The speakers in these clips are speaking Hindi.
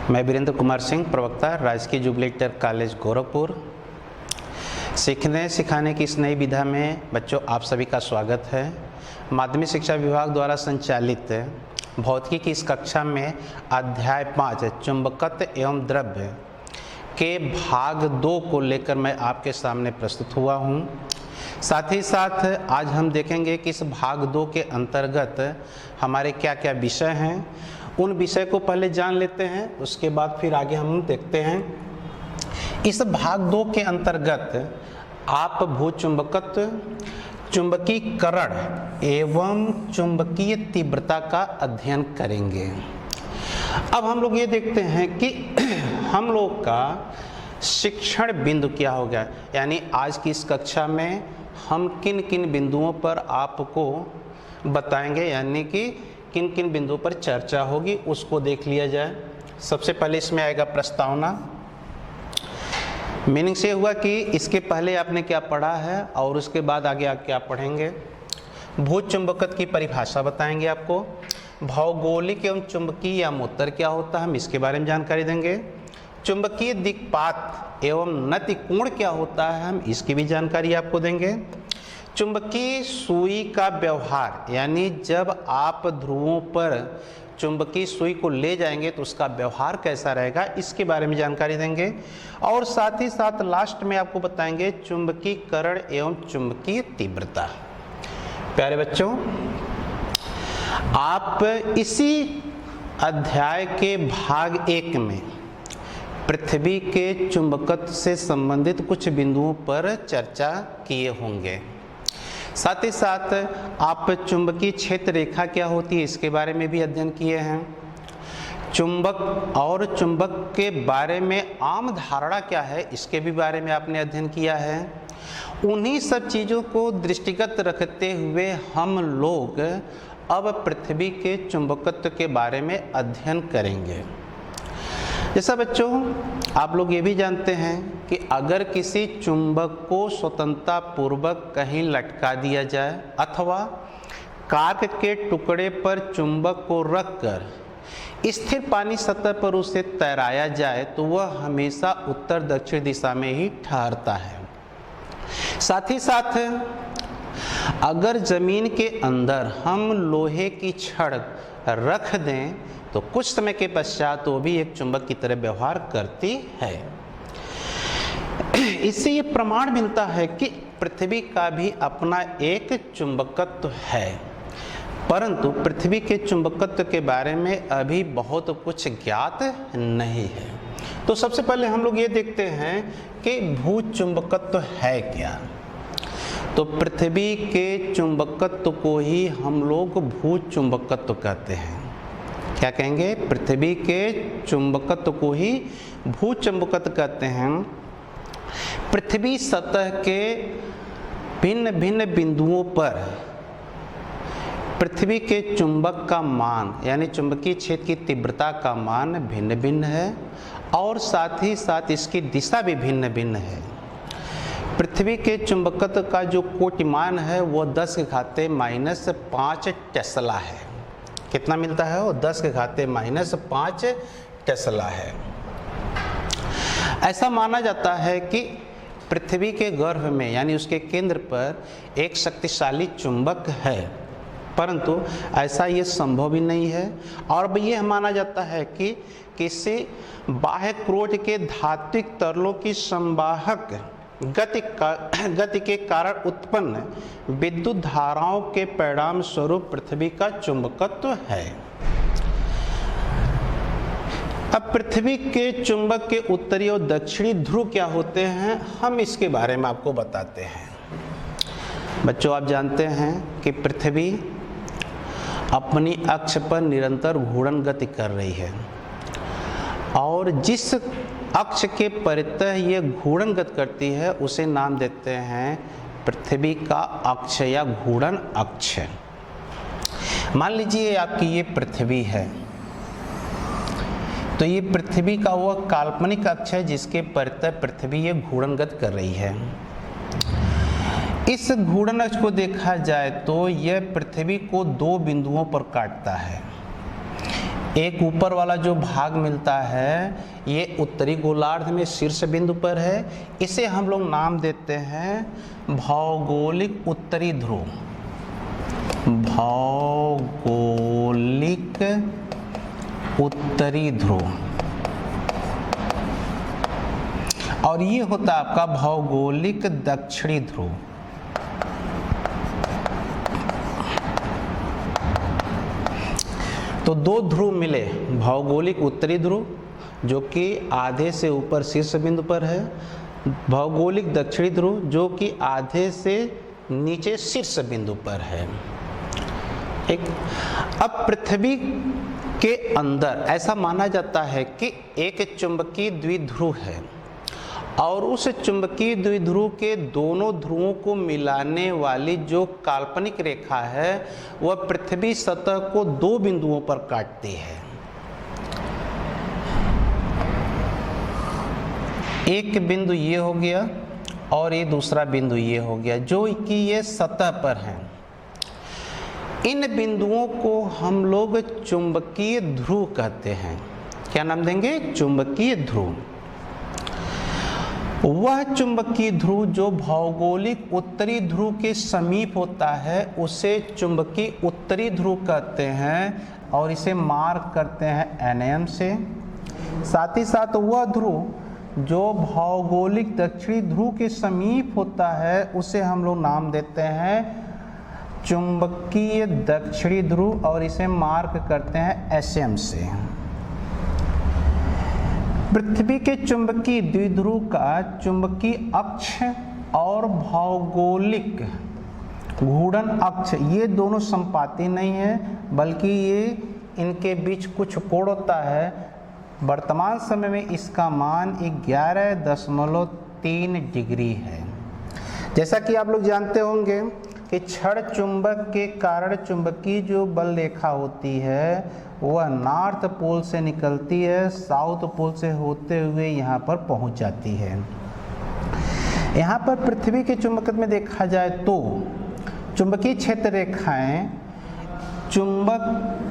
मैं वीरेंद्र कुमार सिंह, प्रवक्ता, राजकीय जुबली इंटर कॉलेज गोरखपुर। सीखने सिखाने की इस नई विधा में बच्चों आप सभी का स्वागत है। माध्यमिक शिक्षा विभाग द्वारा संचालित भौतिकी की इस कक्षा में अध्याय 5 चुंबकत्व एवं द्रव्य के भाग 2 को लेकर मैं आपके सामने प्रस्तुत हुआ हूँ। साथ ही साथ आज हम देखेंगे कि इस भाग 2 के अंतर्गत हमारे क्या क्या विषय हैं। उन विषय को पहले जान लेते हैं, उसके बाद फिर आगे हम देखते हैं। इस भाग 2 के अंतर्गत आप भूचुंबकत्व, चुंबकीकरण एवं चुंबकीय तीव्रता का अध्ययन करेंगे। अब हम लोग ये देखते हैं कि हम लोग का शिक्षण बिंदु क्या हो गया, यानी आज की इस कक्षा में हम किन किन बिंदुओं पर आपको बताएंगे, यानी कि किन किन बिंदुओं पर चर्चा होगी उसको देख लिया जाए। सबसे पहले इसमें आएगा प्रस्तावना। मीनिंग से हुआ कि इसके पहले आपने क्या पढ़ा है और उसके बाद आगे आप क्या पढ़ेंगे। भूचुंबकत्व की परिभाषा बताएंगे आपको। भौगोलिक एवं चुंबकीय यामोत्तर क्या होता है, हम इसके बारे में जानकारी देंगे। चुंबकीय दिक्पात एवं नति कोण क्या होता है, हम इसकी भी जानकारी आपको देंगे। चुंबकीय सुई का व्यवहार, यानी जब आप ध्रुवों पर चुंबकीय सुई को ले जाएंगे तो उसका व्यवहार कैसा रहेगा, इसके बारे में जानकारी देंगे। और साथ ही साथ लास्ट में आपको बताएंगे चुंबकीकरण एवं चुंबकीय तीव्रता। प्यारे बच्चों, आप इसी अध्याय के भाग 1 में पृथ्वी के चुंबकत्व से संबंधित कुछ बिंदुओं पर चर्चा किए होंगे। साथ ही साथ आप चुंबकीय क्षेत्र रेखा क्या होती है इसके बारे में भी अध्ययन किए हैं। चुंबक और चुंबक के बारे में आम धारणा क्या है इसके भी बारे में आपने अध्ययन किया है। उन्हीं सब चीज़ों को दृष्टिगत रखते हुए हम लोग अब पृथ्वी के चुंबकत्व के बारे में अध्ययन करेंगे। जैसा बच्चों आप लोग ये भी जानते हैं कि अगर किसी चुंबक को स्वतंत्रता पूर्वक कहीं लटका दिया जाए अथवा कार्क के टुकड़े पर चुंबक को रखकर स्थिर पानी सतह पर उसे तैराया जाए तो वह हमेशा उत्तर दक्षिण दिशा में ही ठहरता है। साथ ही साथ अगर जमीन के अंदर हम लोहे की छड़ रख दें तो कुछ समय के पश्चात वो भी एक चुंबक की तरह व्यवहार करती है। इससे ये प्रमाण मिलता है कि पृथ्वी का भी अपना एक चुंबकत्व है, परंतु पृथ्वी के चुंबकत्व के बारे में अभी बहुत कुछ ज्ञात नहीं है। तो सबसे पहले हम लोग ये देखते हैं कि भूचुंबकत्व है क्या। तो पृथ्वी के चुंबकत्व को ही हम लोग भूचुंबकत्व कहते हैं। क्या कहेंगे, पृथ्वी के चुंबकत्व को ही भूचुंबकत्व कहते हैं। पृथ्वी सतह के भिन्न भिन्न बिंदुओं पर पृथ्वी के चुंबक का मान, यानी चुंबकीय क्षेत्र की तीव्रता का मान भिन्न भिन्न है और साथ ही साथ इसकी दिशा भी भिन्न भिन्न है। पृथ्वी के चुंबकत्व का जो कोटिमान है वो 10⁻⁻5 टेस्ला है। कितना मिलता है वो 10⁻⁻5 टेस्ला है। ऐसा माना जाता है कि पृथ्वी के गर्भ में, यानी उसके केंद्र पर एक शक्तिशाली चुंबक है, परंतु ऐसा ये संभव भी नहीं है। और यह माना जाता है कि किसी बाह्य क्रोट के धात्विक तरलों की संवाहक गति के कारण उत्पन्न विद्युत धाराओं के परिणाम स्वरूप पृथ्वी का चुंबकत्व है। अब पृथ्वी के चुंबक के उत्तरी और दक्षिणी ध्रुव क्या होते हैं, हम इसके बारे में आपको बताते हैं। बच्चों आप जानते हैं कि पृथ्वी अपनी अक्ष पर निरंतर घूर्णन गति कर रही है और जिस अक्ष के परितः ये घूर्णन गति करती है उसे नाम देते हैं पृथ्वी का अक्ष या घूर्णन अक्ष। मान लीजिए आपकी ये पृथ्वी है, तो ये पृथ्वी का वह काल्पनिक अक्ष है जिसके परितः पृथ्वी ये घूर्णन गति कर रही है। इस घूर्णन अक्ष को देखा जाए तो यह पृथ्वी को 2 बिंदुओं पर काटता है। एक ऊपर वाला जो भाग मिलता है ये उत्तरी गोलार्ध में शीर्ष बिंदु पर है। इसे हम लोग नाम देते हैं भौगोलिक उत्तरी ध्रुव। भौगोलिक उत्तरी ध्रुव। और ये होता है आपका भौगोलिक दक्षिणी ध्रुव। तो दो ध्रुव मिले, भौगोलिक उत्तरी ध्रुव जो कि आधे से ऊपर शीर्ष बिंदु पर है, भौगोलिक दक्षिणी ध्रुव जो कि आधे से नीचे शीर्ष बिंदु पर है। ठीक। अब पृथ्वी के अंदर ऐसा माना जाता है कि एक चुंबकीय द्विध्रुव है और उस चुंबकीय द्विध्रुव के दोनों ध्रुवों को मिलाने वाली जो काल्पनिक रेखा है वह पृथ्वी सतह को दो बिंदुओं पर काटती है। एक बिंदु ये हो गया और ये दूसरा बिंदु ये हो गया जो कि ये सतह पर है। इन बिंदुओं को हम लोग चुंबकीय ध्रुव कहते हैं। क्या नाम देंगे? चुंबकीय ध्रुव। वह चुंबकीय ध्रुव जो भौगोलिक उत्तरी ध्रुव के समीप होता है उसे चुंबकीय उत्तरी ध्रुव कहते हैं और इसे मार्क करते हैं NM से। साथ ही साथ वह ध्रुव जो भौगोलिक दक्षिणी ध्रुव के समीप होता है उसे हम लोग नाम देते हैं चुंबकीय दक्षिणी ध्रुव और इसे मार्क करते हैं SM से। पृथ्वी के चुंबकीय द्विध्रुव का चुंबकीय अक्ष और भौगोलिक घूर्णन अक्ष ये दोनों संपाती नहीं है बल्कि ये इनके बीच कुछ कोण होता है। वर्तमान समय में इसका मान 11.3 डिग्री है। जैसा कि आप लोग जानते होंगे कि क्षण चुंबक के कारण चुंबकीय जो बल रेखा होती है वह नॉर्थ पोल से निकलती है, साउथ पोल से होते हुए यहाँ पर पहुँच जाती है। यहाँ पर पृथ्वी के चुंबकत्व में देखा जाए तो चुंबकीय क्षेत्र रेखाएं चुंबक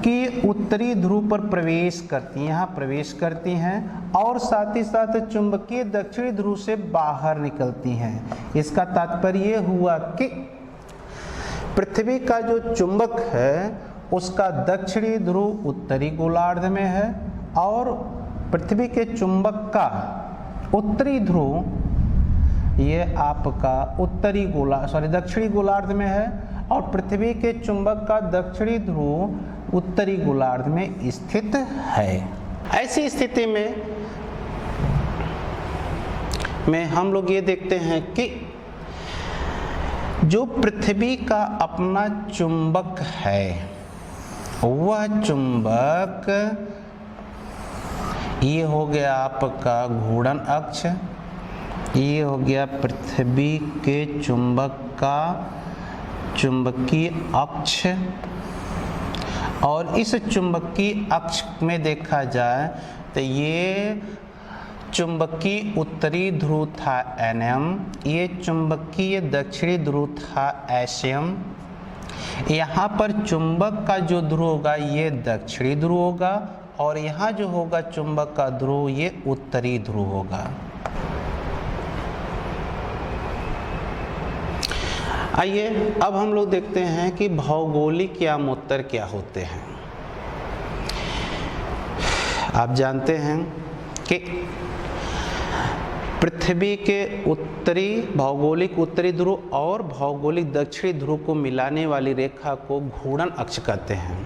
की उत्तरी ध्रुव पर प्रवेश करती हैं, यहाँ प्रवेश करती हैं और साथ ही साथ चुंबकीय दक्षिणी ध्रुव से बाहर निकलती हैं। इसका तात्पर्य ये हुआ कि पृथ्वी का जो चुंबक है उसका दक्षिणी ध्रुव उत्तरी गोलार्ध में है और पृथ्वी के चुंबक का उत्तरी ध्रुव ये आपका दक्षिणी गोलार्ध में है और पृथ्वी के चुंबक का दक्षिणी ध्रुव उत्तरी गोलार्ध में स्थित है। ऐसी स्थिति में हम लोग ये देखते हैं कि जो पृथ्वी का अपना चुंबक है वह चुंबक ये हो गया आपका घूर्णन अक्ष, ये हो गया पृथ्वी के चुंबक का चुंबकीय अक्ष और इस चुंबकीय अक्ष में देखा जाए तो ये चुंबकीय उत्तरी ध्रुव था NM, ये चुंबकीय दक्षिणी ध्रुव था SM। यहाँ पर चुंबक का जो ध्रुव होगा ये दक्षिणी ध्रुव होगा और यहाँ जो होगा चुंबक का ध्रुव ये उत्तरी ध्रुव होगा। आइए अब हम लोग देखते हैं कि भौगोलिक यामोत्तर क्या होते हैं। आप जानते हैं कि पृथ्वी के उत्तरी भौगोलिक उत्तरी ध्रुव और भौगोलिक दक्षिणी ध्रुव को मिलाने वाली रेखा को घूर्णन अक्ष कहते हैं।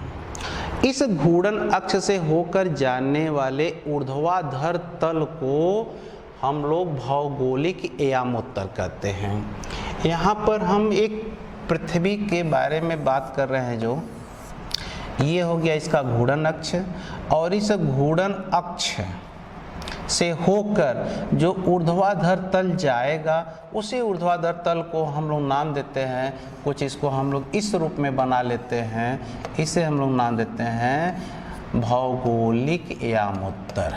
इस घूर्णन अक्ष से होकर जाने वाले ऊर्ध्वाधर तल को हम लोग भौगोलिक यामोत्तर कहते हैं। यहाँ पर हम एक पृथ्वी के बारे में बात कर रहे हैं जो ये हो गया इसका घूर्णन अक्ष और इस घूर्णन अक्ष से होकर जो ऊर्ध्वाधर तल जाएगा उसी ऊर्ध्वाधर तल को हम लोग नाम देते हैं, कुछ इसको हम लोग इस रूप में बना लेते हैं, इसे हम लोग नाम देते हैं भौगोलिक यामोत्तर।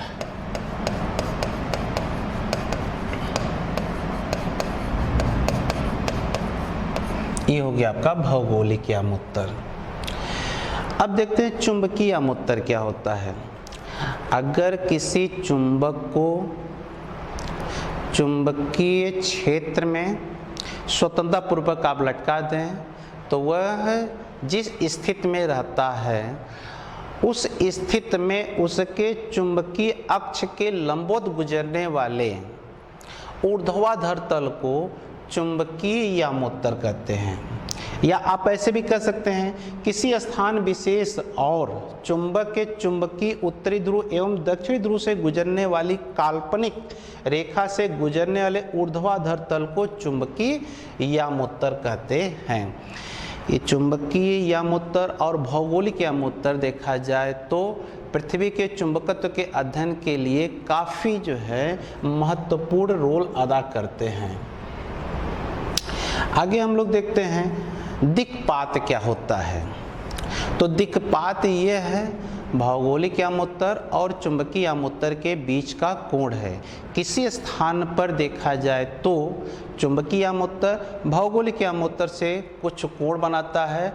ये हो गया आपका भौगोलिक यामोत्तर। अब देखते हैं चुंबकीय आमोत्तर क्या होता है। अगर किसी चुंबक को चुंबकीय क्षेत्र में स्वतंत्रतापूर्वक आप लटका दें तो वह जिस स्थिति में रहता है उस स्थिति में उसके चुंबकीय अक्ष के लंबवत गुजरने वाले ऊर्ध्वाधर तल को चुंबकीय यामोत्तर कहते हैं। या आप ऐसे भी कह सकते हैं किसी स्थान विशेष और चुंबक के चुंबकीय उत्तरी ध्रुव एवं दक्षिणी ध्रुव से गुजरने वाली काल्पनिक रेखा से गुजरने वाले ऊर्ध्वाधर तल को चुंबकीय यामोत्तर कहते हैं। ये चुंबकीय यामोत्तर और भौगोलिक यामोत्तर देखा जाए तो पृथ्वी के चुंबकत्व के अध्ययन के लिए काफ़ी जो है महत्वपूर्ण रोल अदा करते हैं। आगे हम लोग देखते हैं दिक्पात क्या होता है। तो दिक्पात ये है भौगोलिक यामोत्तर और चुंबकीय यामोत्तर के बीच का कोण है। किसी स्थान पर देखा जाए तो चुंबकीय यामोत्तर भौगोलिक यामोत्तर से कुछ कोण बनाता है,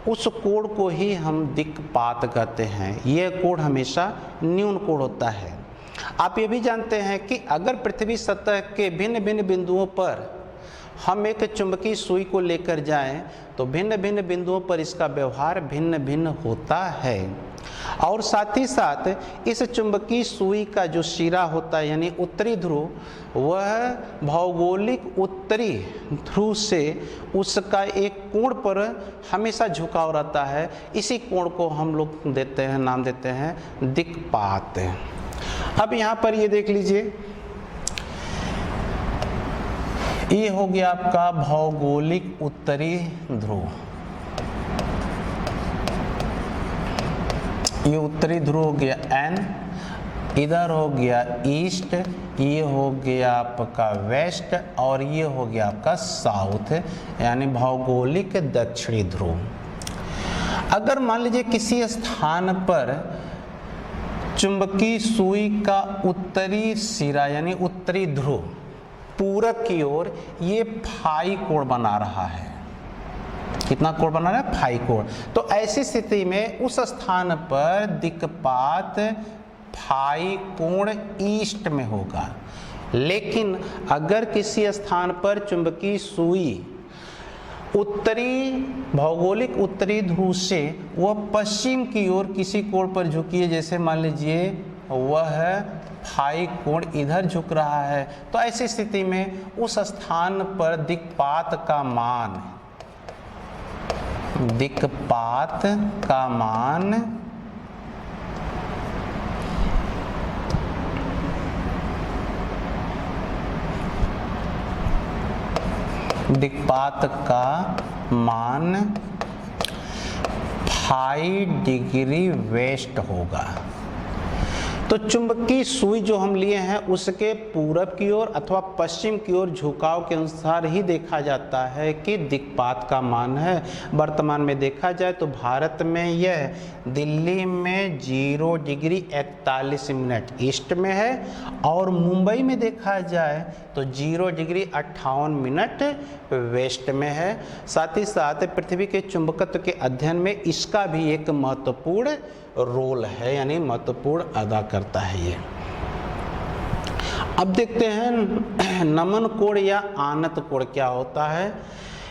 उस कोण को ही हम दिक्पात कहते हैं। यह कोण हमेशा न्यून कोण होता है। आप ये भी जानते हैं कि अगर पृथ्वी सतह के भिन्न भिन्न बिंदुओं पर हम एक चुंबकीय सुई को लेकर जाएं तो भिन्न भिन्न बिंदुओं पर इसका व्यवहार भिन्न भिन्न होता है। और साथ ही साथ इस चुंबकीय सुई का जो सिरा होता है यानी उत्तरी ध्रुव वह भौगोलिक उत्तरी ध्रुव से उसका एक कोण पर हमेशा झुकाव रहता है। इसी कोण को हम लोग देते हैं नाम देते हैं दिक्पात। अब यहाँ पर ये देख लीजिए, ये हो गया आपका भौगोलिक उत्तरी ध्रुव। ये उत्तरी ध्रुव हो गया एन, इधर हो गया ईस्ट, ये हो गया आपका वेस्ट और ये हो गया आपका साउथ यानी भौगोलिक दक्षिणी ध्रुव। अगर मान लीजिए किसी स्थान पर चुंबकीय सुई का उत्तरी सिरा यानी उत्तरी ध्रुव पूरब की ओर ये फाई कोण बना रहा है। कितना कोण बना रहा है? फाई कोण। तो ऐसी स्थिति में उस स्थान पर दिक्पात फाई कोण ईस्ट में होगा। लेकिन अगर किसी स्थान पर चुंबकीय सुई उत्तरी भौगोलिक उत्तरी ध्रुव से वह पश्चिम की ओर किसी कोण पर झुकी है, जैसे मान लीजिए वह फाई कोण इधर झुक रहा है, तो ऐसी स्थिति में उस स्थान पर दिक्पात का मान फाई डिग्री वेस्ट होगा। तो चुंबकीय सुई जो हम लिए हैं उसके पूरब की ओर अथवा पश्चिम की ओर झुकाव के अनुसार ही देखा जाता है कि दिक्पात का मान है। वर्तमान में देखा जाए तो भारत में यह दिल्ली में 0 डिग्री 41 मिनट ईस्ट में है और मुंबई में देखा जाए तो 0 डिग्री 58 मिनट वेस्ट में है। साथ ही साथ पृथ्वी के चुंबकत्व के अध्ययन में इसका भी एक महत्वपूर्ण रोल है यानी महत्वपूर्ण अदा करता है ये। अब देखते हैं नमन कोण या आनत कोण क्या होता है।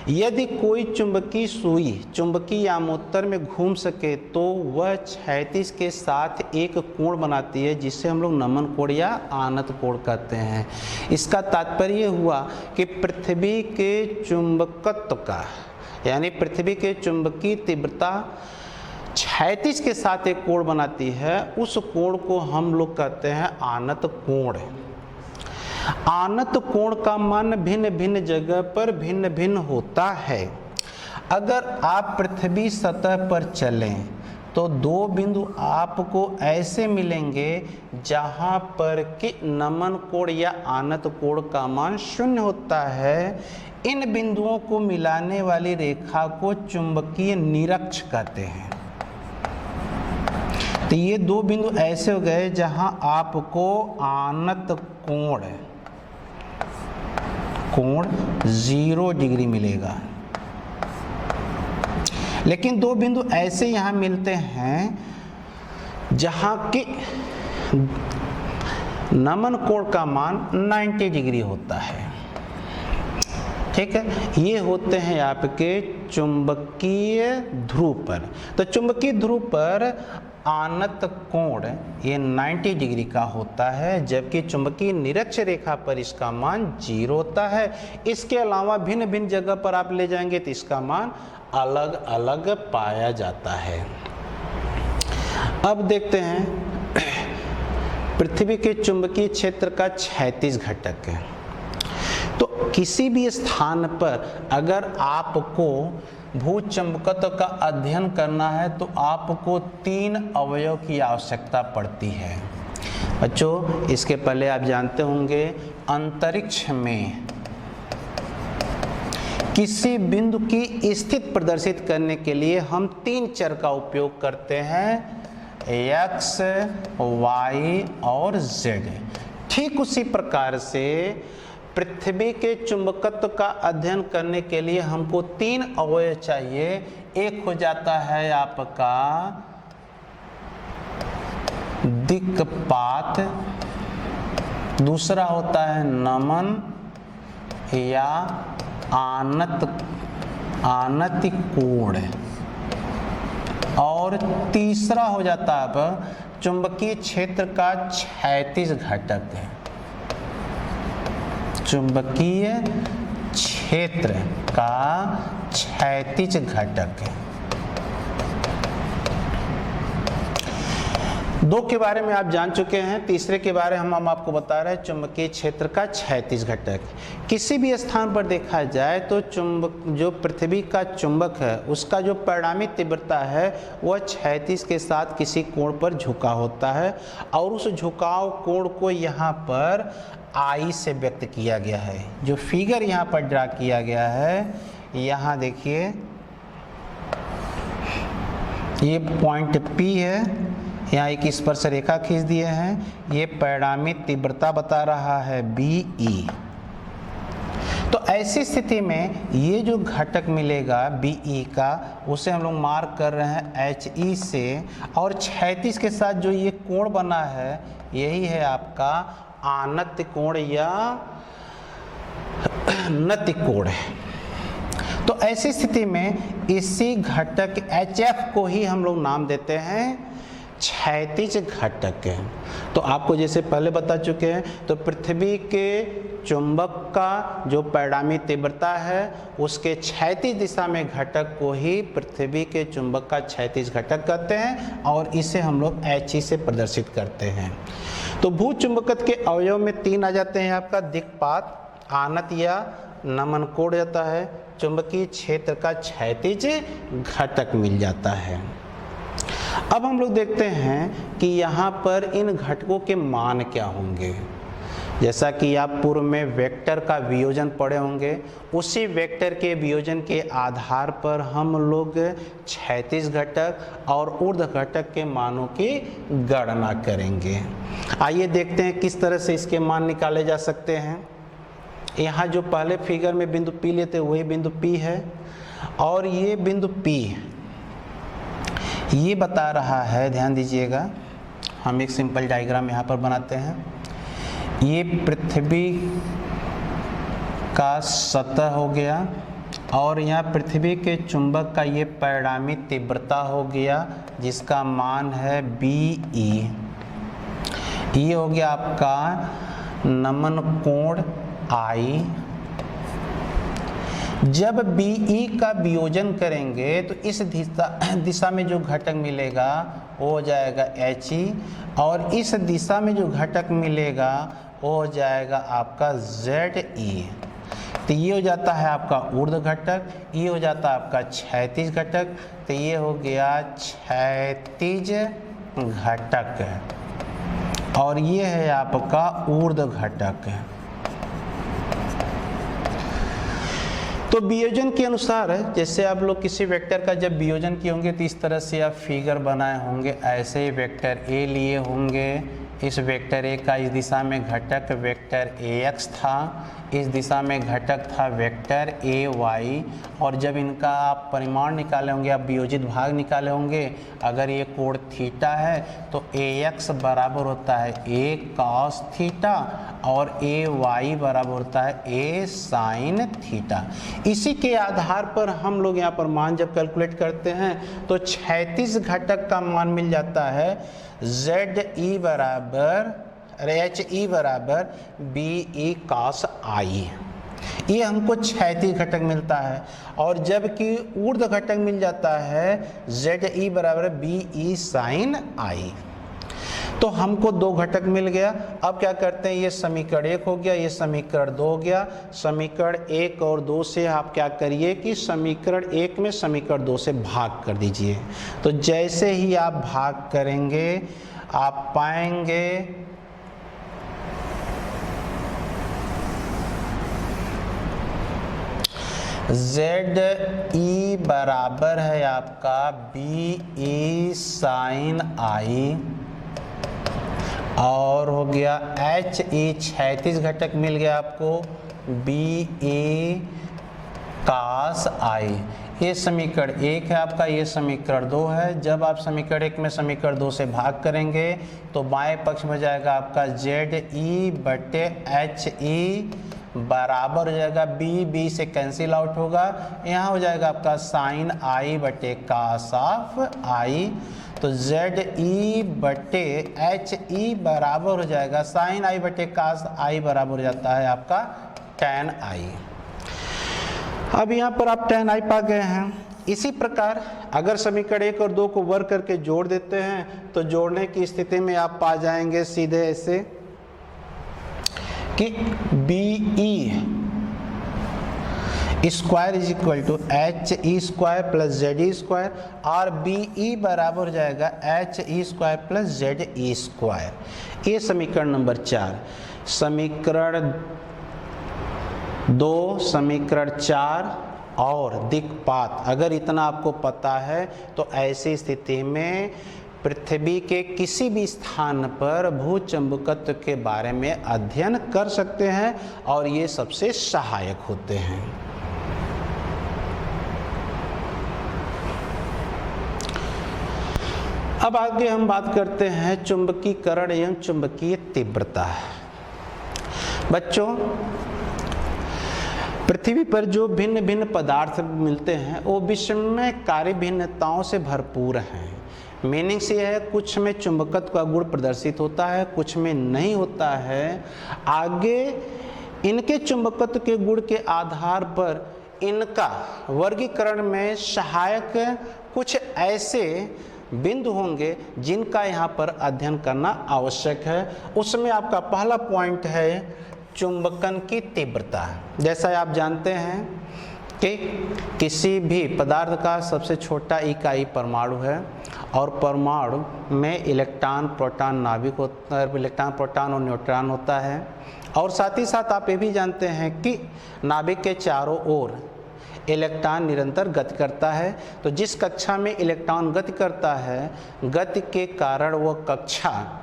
यदि कोई चुंबकीय सुई चुंबकीय यामोत्तर में घूम सके तो वह क्षैतिज के साथ एक कोण बनाती है जिसे हम लोग नमन कोण या आनत कोण कहते हैं। इसका तात्पर्य हुआ कि पृथ्वी के चुंबकत्व का यानी पृथ्वी के चुंबकीय तीव्रता क्षैतिज के साथ एक कोण बनाती है, उस कोण को हम लोग कहते हैं आनत कोण। आनत कोण का मान भिन्न भिन्न जगह पर भिन्न भिन्न होता है। अगर आप पृथ्वी सतह पर चलें तो दो बिंदु आपको ऐसे मिलेंगे जहां पर कि नमन कोण या आनत कोण का मान 0 होता है। इन बिंदुओं को मिलाने वाली रेखा को चुंबकीय निरक्ष कहते हैं। तो ये दो बिंदु ऐसे हो गए जहां आपको आनत कोण 0 डिग्री मिलेगा। लेकिन दो बिंदु ऐसे यहाँ मिलते हैं जहाँ के नमन कोण का मान 90 डिग्री होता है। ठीक है, ये होते हैं आपके चुंबकीय ध्रुव पर। तो चुंबकीय ध्रुव पर आनत कोण ये 90 डिग्री का होता है, जबकि चुंबकीय निरक्ष रेखा पर इसका मान 0 होता है। इसके अलावा भिन्न भिन्न जगह पर आप ले जाएंगे तो इसका मान अलग अलग पाया जाता है। अब देखते हैं पृथ्वी के चुंबकीय क्षेत्र का क्षैतिज घटक है। तो किसी भी स्थान पर अगर आपको भूचुंबकत्व का अध्ययन करना है तो आपको 3 अवयव की आवश्यकता पड़ती है। बच्चों, इसके पहले आप जानते होंगे अंतरिक्ष में किसी बिंदु की स्थिति प्रदर्शित करने के लिए हम 3 चर का उपयोग करते हैं, x, y और z। ठीक उसी प्रकार से पृथ्वी के चुंबकत्व का अध्ययन करने के लिए हमको 3 अवयव चाहिए। एक हो जाता है आपका दिक्पात, दूसरा होता है नमन या आनत कोण, और तीसरा हो जाता है अब चुंबकीय क्षेत्र का क्षैतिज घटक है। चुंबकीय क्षेत्र का क्षैतिज घटक है। 2 के बारे में आप जान चुके हैं, तीसरे के बारे में हम आपको बता रहे हैं चुंबकीय क्षेत्र का क्षैतिज घटक। किसी भी स्थान पर देखा जाए तो जो पृथ्वी का चुंबक है उसका जो परिणामी तीव्रता है वह क्षैतिज के साथ किसी कोण पर झुका होता है, और उस झुकाव कोण को यहाँ पर I से व्यक्त किया गया है। जो फिगर यहाँ पर ड्रा किया गया है, यहाँ देखिए ये पॉइंट P है, यहाँ एक स्पर्श रेखा खींच दिए हैं, ये परिणामी तीव्रता बता रहा है BE। तो ऐसी स्थिति में ये जो घटक मिलेगा BE का, उसे हम लोग मार्क कर रहे हैं HE से, और क्षैतिज के साथ जो ये कोण बना है यही है आपका आनत कोण या नति कोण है। तो ऐसी स्थिति में इसी घटक HF को ही हम लोग नाम देते हैं क्षैतिज घटक है। तो आपको जैसे पहले बता चुके हैं, तो पृथ्वी के चुंबक का जो परिणामी तीव्रता है उसके क्षैतिज दिशा में घटक को ही पृथ्वी के चुंबक का क्षैतिज घटक कहते हैं, और इसे हम लोग HE से प्रदर्शित करते हैं। तो भूचुंबकत्व के अवयव में 3 आ जाते हैं आपका दिक्पात, आनत या नमन कोण जाता है, चुंबकीय क्षेत्र का क्षैतिज घटक मिल जाता है। अब हम लोग देखते हैं कि यहाँ पर इन घटकों के मान क्या होंगे। जैसा कि आप पूर्व में वेक्टर का वियोजन पढ़े होंगे, उसी वेक्टर के वियोजन के आधार पर हम लोग क्षैतिज घटक और ऊर्ध्व घटक के मानों की गणना करेंगे। आइए देखते हैं किस तरह से इसके मान निकाले जा सकते हैं। यहाँ जो पहले फिगर में बिंदु P लेते वही बिंदु P है, और ये बिंदु P ये बता रहा है, ध्यान दीजिएगा, हम एक सिंपल डायग्राम यहाँ पर बनाते हैं। ये पृथ्वी का सतह हो गया, और यहाँ पृथ्वी के चुंबक का ये परिणामी तीव्रता हो गया जिसका मान है BE। ये हो गया आपका नमन कोण I। जब BE का वियोजन करेंगे तो इस दिशा में जो घटक मिलेगा वो हो जाएगा HE, और इस दिशा में जो घटक मिलेगा वो हो जाएगा आपका ZE। तो ये हो जाता है आपका ऊर्ध्व घटक, ये हो जाता है आपका क्षैतिज घटक। तो ये हो गया क्षैतिज घटक, और ये है आपका ऊर्ध्व घटक। तो वियोजन के अनुसार जैसे आप लोग किसी वेक्टर का जब वियोजन किए होंगे तो इस तरह से आप फिगर बनाए होंगे। ऐसे ही वेक्टर A लिए होंगे, इस वेक्टर ए का इस दिशा में घटक वेक्टर ax था, इस दिशा में घटक था वेक्टर ay, और जब इनका आप परिमाण निकाले होंगे, आप वियोजित भाग निकाले होंगे, अगर ये कोण थीटा है तो ax बराबर होता है a cos थीटा और ay बराबर होता है a sin थीटा। इसी के आधार पर हम लोग यहाँ पर मान जब कैलकुलेट करते हैं तो क्षैतिज घटक का मान मिल जाता है ZE बराबर HE बराबर BE cos I। ये हमको क्षैतिज घटक मिलता है, और जबकि ऊर्ध्व घटक मिल जाता है ZE बराबर BE sin I। तो हमको दो घटक मिल गया। अब क्या करते हैं, ये समीकरण 1 हो गया, ये समीकरण 2 हो गया। समीकरण 1 और 2 से आप क्या करिए कि समीकरण 1 में समीकरण 2 से भाग कर दीजिए। तो जैसे ही आप भाग करेंगे आप पाएंगे ZE बराबर है आपका BE sin I, और हो गया HE क्षैतिज घटक मिल गया आपको BE cos I। ये समीकरण 1 है आपका, ये समीकरण 2 है। जब आप समीकरण 1 में समीकरण 2 से भाग करेंगे तो बाएं पक्ष में जाएगा आपका ZE बटे HE बराबर हो जाएगा B से कैंसिल आउट होगा, यहाँ हो जाएगा आपका साइन I बटे cos ऑफ I। तो ZE बटे HE बराबर हो जाएगा साइन I बटे cos I बराबर हो जाता है आपका tan I। अब यहाँ पर आप tan I पा गए हैं। इसी प्रकार अगर समीकरण 1 और 2 को वर्ग करके जोड़ देते हैं तो जोड़ने की स्थिति में आप पा जाएंगे सीधे ऐसे कि BE square is equal to HE square plus ZE square, और BE बराबर हो जाएगा HE square plus ZE square. ये समीकरण नंबर 4। समीकरण 2, समीकरण 4 और दिक्पात अगर इतना आपको पता है तो ऐसी स्थिति में पृथ्वी के किसी भी स्थान पर भूचुंबकत्व के बारे में अध्ययन कर सकते हैं और ये सबसे सहायक होते हैं। अब आगे हम बात करते हैं चुंबकीकरण एवं चुंबकीय तीव्रता। बच्चों, पृथ्वी पर जो भिन्न भिन्न पदार्थ मिलते हैं वो विस्मयकारी भिन्नताओं से भरपूर हैं। मीनिंग्स ये है, कुछ में चुंबकत्व का गुण प्रदर्शित होता है, कुछ में नहीं होता है। आगे इनके चुंबकत्व के गुण के आधार पर इनका वर्गीकरण में सहायक कुछ ऐसे बिंदु होंगे जिनका यहाँ पर अध्ययन करना आवश्यक है। उसमें आपका पहला पॉइंट है चुंबकन की तीव्रता। जैसा आप जानते हैं कि किसी भी पदार्थ का सबसे छोटा इकाई परमाणु है, और परमाणु में इलेक्ट्रॉन प्रोटॉन नाभिक होता है, इलेक्ट्रॉन प्रोटॉन और न्यूट्रॉन होता है। और साथ ही साथ आप ये भी जानते हैं कि नाभिक के चारों ओर इलेक्ट्रॉन निरंतर गति करता है। तो जिस कक्षा में इलेक्ट्रॉन गति करता है, गति के कारण वह कक्षा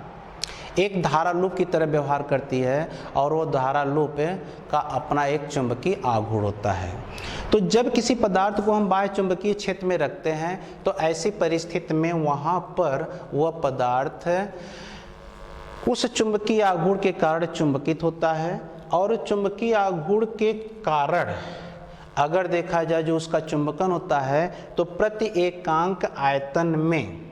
एक धारा लूप की तरह व्यवहार करती है, और वो धारा लूप का अपना एक चुंबकीय आघूर्ण होता है। तो जब किसी पदार्थ को हम बाह्य चुंबकीय क्षेत्र में रखते हैं तो ऐसी परिस्थिति में वहाँ पर वह पदार्थ उस चुंबकीय आघूर्ण के कारण चुंबकित होता है, और चुंबकीय आघूर्ण के कारण अगर देखा जाए जो उसका चुंबकन होता है तो प्रति एकांक आयतन में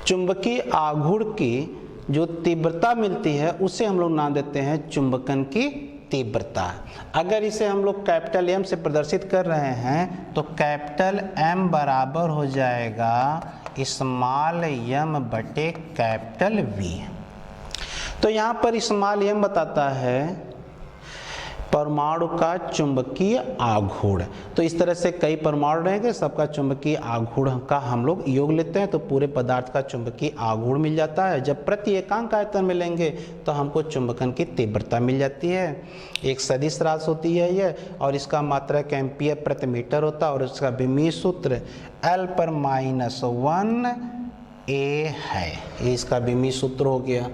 चुंबकीय आघूर्ण की जो तीव्रता मिलती है उसे हम लोग नाम देते हैं चुंबकन की तीव्रता। अगर इसे हम लोग कैपिटल M से प्रदर्शित कर रहे हैं तो कैपिटल M बराबर हो जाएगा स्मॉल m बटे कैपिटल V। तो यहाँ पर स्मॉल m बताता है परमाणु का चुंबकीय आघूर्ण। तो इस तरह से कई परमाणु रहेंगे, सबका चुंबकीय आघूर्ण का हम लोग योग लेते हैं तो पूरे पदार्थ का चुंबकीय आघूर्ण मिल जाता है। जब प्रति एकांक आयतन में लेंगे तो हमको चुंबकन की तीव्रता मिल जाती है। एक सदिश राशि होती है ये, और इसका मात्रक एम्पियर प्रति मीटर होता है, और इसका विमीय सूत्र L पर -1 ए है। ये इसका विमीय सूत्र हो गया।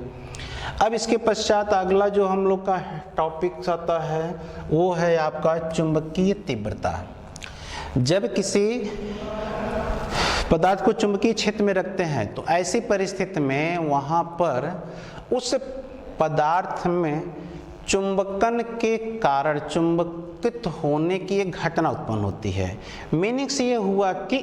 अब इसके पश्चात अगला जो हम लोग का टॉपिक आता है वो है आपका चुंबकीय तीव्रता। जब किसी पदार्थ को चुंबकीय क्षेत्र में रखते हैं तो ऐसी परिस्थिति में वहाँ पर उस पदार्थ में चुंबकन के कारण चुंबकित होने की एक घटना उत्पन्न होती है। मीनिंग्स ये हुआ कि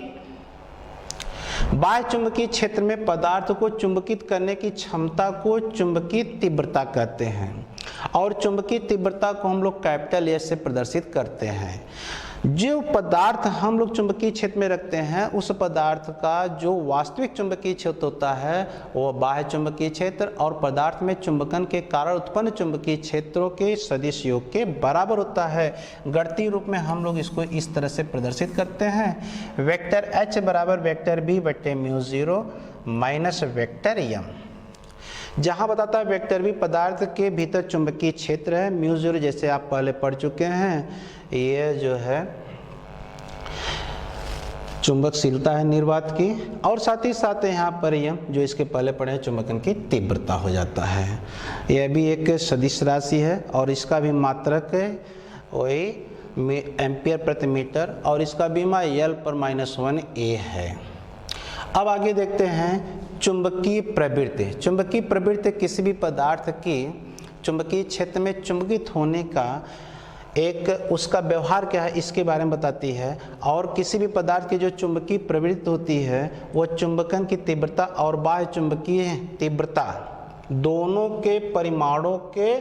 बाह्य चुंबकीय क्षेत्र में पदार्थ को चुंबकित करने की क्षमता को चुंबकीय तीव्रता कहते हैं और चुंबकीय तीव्रता को हम लोग कैपिटल एस से प्रदर्शित करते हैं। जो पदार्थ हम लोग चुंबकीय क्षेत्र में रखते हैं उस पदार्थ का जो वास्तविक चुंबकीय क्षेत्र होता है वो बाह्य चुंबकीय क्षेत्र और पदार्थ में चुंबकन के कारण उत्पन्न चुंबकीय क्षेत्रों के सदिश योग के बराबर होता है। गणितीय रूप में हम लोग इसको इस तरह से प्रदर्शित करते हैं, वेक्टर H बराबर वेक्टर B बटे म्यू 0 माइनस वेक्टर M। जहां बताता है वेक्टर B पदार्थ के भीतर चुंबकीय क्षेत्र है, म्यू 0 जैसे आप पहले पढ़ चुके हैं ये जो है चुंबकशीलता है निर्वात की, और साथ ही साथ यहाँ पर यम जो इसके पहले पढ़े चुंबकन की तीव्रता हो जाता है। यह भी एक सदिश राशि है और इसका भी मात्रक वही एम्पियर प्रति मीटर और इसका बीमा L पर -1 A है। अब आगे देखते हैं चुंबकीय प्रवृत्ति। चुंबकीय प्रवृत्ति किसी भी पदार्थ की चुंबकीय क्षेत्र में चुंबकित होने का एक उसका व्यवहार क्या है इसके बारे में बताती है, और किसी भी पदार्थ की जो चुंबकीय प्रवृत्ति होती है वो चुंबकन की तीव्रता और बाह्य चुंबकीय तीव्रता दोनों के परिमाणों के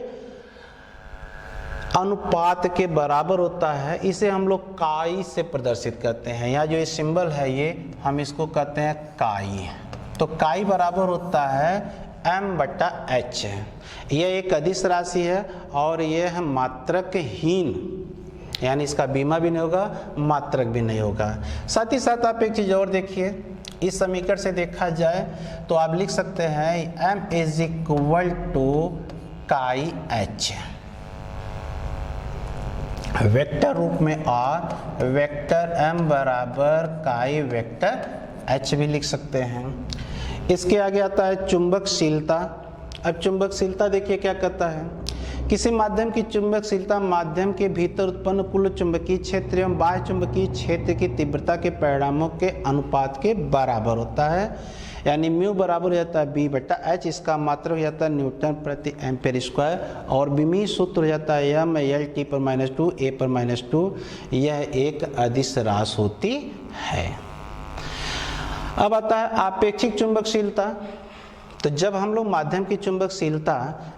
अनुपात के बराबर होता है। इसे हम लोग काई से प्रदर्शित करते हैं। यहाँ जो ये सिंबल है ये हम इसको कहते हैं काई। तो काई बराबर होता है m/h। यह एक अदिश राशि है और यह है मात्रकहीन, यानी इसका बीमा भी नहीं होगा मात्रक भी नहीं होगा। साथ ही साथ आप एक चीज़ और देखिए, इस समीकरण से देखा जाए तो आप लिख सकते हैं m = काई h वेक्टर रूप में और वेक्टर m बराबर काई वेक्टर h भी लिख सकते हैं। इसके आगे आता है चुंबकशीलता। अब चुंबकशीलता देखिए क्या कहता है, किसी माध्यम की चुंबकशीलता माध्यम के भीतर उत्पन्न कुल चुंबकीय क्षेत्र एवं बाह्य चुंबकीय क्षेत्र की तीव्रता के परिणामों के अनुपात के बराबर होता है। यानी म्यू बराबर हो जाता है B/h, इसका मात्रक हो जाता है न्यूटन प्रति एम्पीयर स्क्वायर और विमीय सूत्र हो जाता है m L T पर -2 A पर -2। यह एक अदिश राशि होती है। अब आता है आपेक्षिक चुंबकशीलता। तो जब हम लोग माध्यम की चुंबकशीलता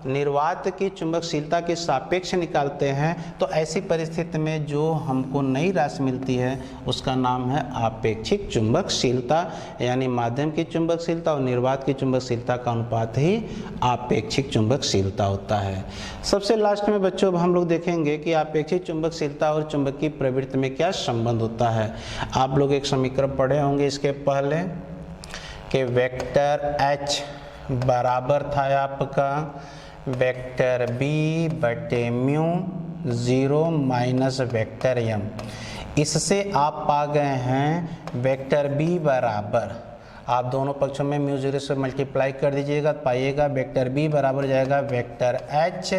निर्वात की चुंबकशीलता के सापेक्ष निकालते हैं तो ऐसी परिस्थिति में जो हमको नई राशि मिलती है उसका नाम है आपेक्षिक चुंबकशीलता। यानी माध्यम की चुंबकशीलता और निर्वात की चुंबकशीलता का अनुपात ही आपेक्षिक चुंबकशीलता होता है। सबसे लास्ट में बच्चों अब हम लोग देखेंगे कि आपेक्षिक चुंबकशीलता और चुंबकीय प्रवृत्ति में क्या संबंध होता है। आप लोग एक समीकरण पढ़े होंगे इसके पहले कि वेक्टर H बराबर था आपका वेक्टर B बटे म्यू 0 माइनस वेक्टर M। इससे आप पा गए हैं वेक्टर B बराबर, आप दोनों पक्षों में म्यू 0 से मल्टीप्लाई कर दीजिएगा तो पाइएगा वेक्टर B बराबर हो जाएगा vector H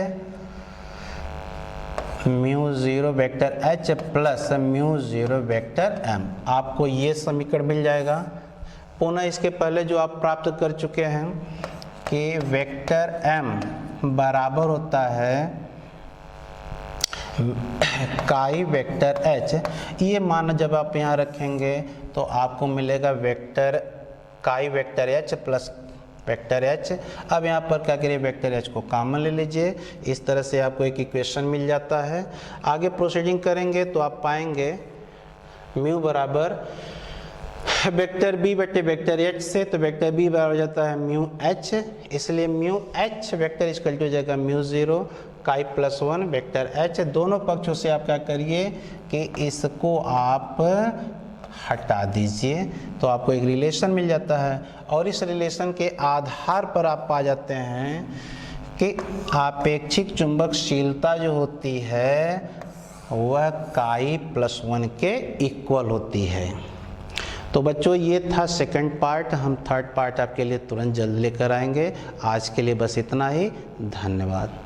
mu 0 vector H plus mu 0 vector M। आपको ये समीकरण मिल जाएगा। पुनः इसके पहले जो आप प्राप्त कर चुके हैं कि वेक्टर m बराबर होता है काई वेक्टर h। ये मान जब आप यहाँ रखेंगे तो आपको मिलेगा वेक्टर काई vector h plus vector h। अब यहाँ पर क्या करिए वेक्टर h को कॉमन ले लीजिए, इस तरह से आपको एक इक्वेशन मिल जाता है। आगे प्रोसीडिंग करेंगे तो आप पाएंगे म्यू बराबर वेक्टर B बटे वेक्टर H से, तो वेक्टर B बराबर हो जाता है म्यू H, इसलिए mu H vector equal to हो जाएगा म्यू 0 काई प्लस 1 वेक्टर H। दोनों पक्षों से आप क्या करिए कि इसको आप हटा दीजिए तो आपको एक रिलेशन मिल जाता है और इस रिलेशन के आधार पर आप पा जाते हैं कि आपेक्षिक चुंबकशीलता जो होती है वह काई प्लस 1 के इक्वल होती है। तो बच्चों ये था सेकंड पार्ट, हम थर्ड पार्ट आपके लिए तुरंत जल्द लेकर आएंगे। आज के लिए बस इतना ही, धन्यवाद।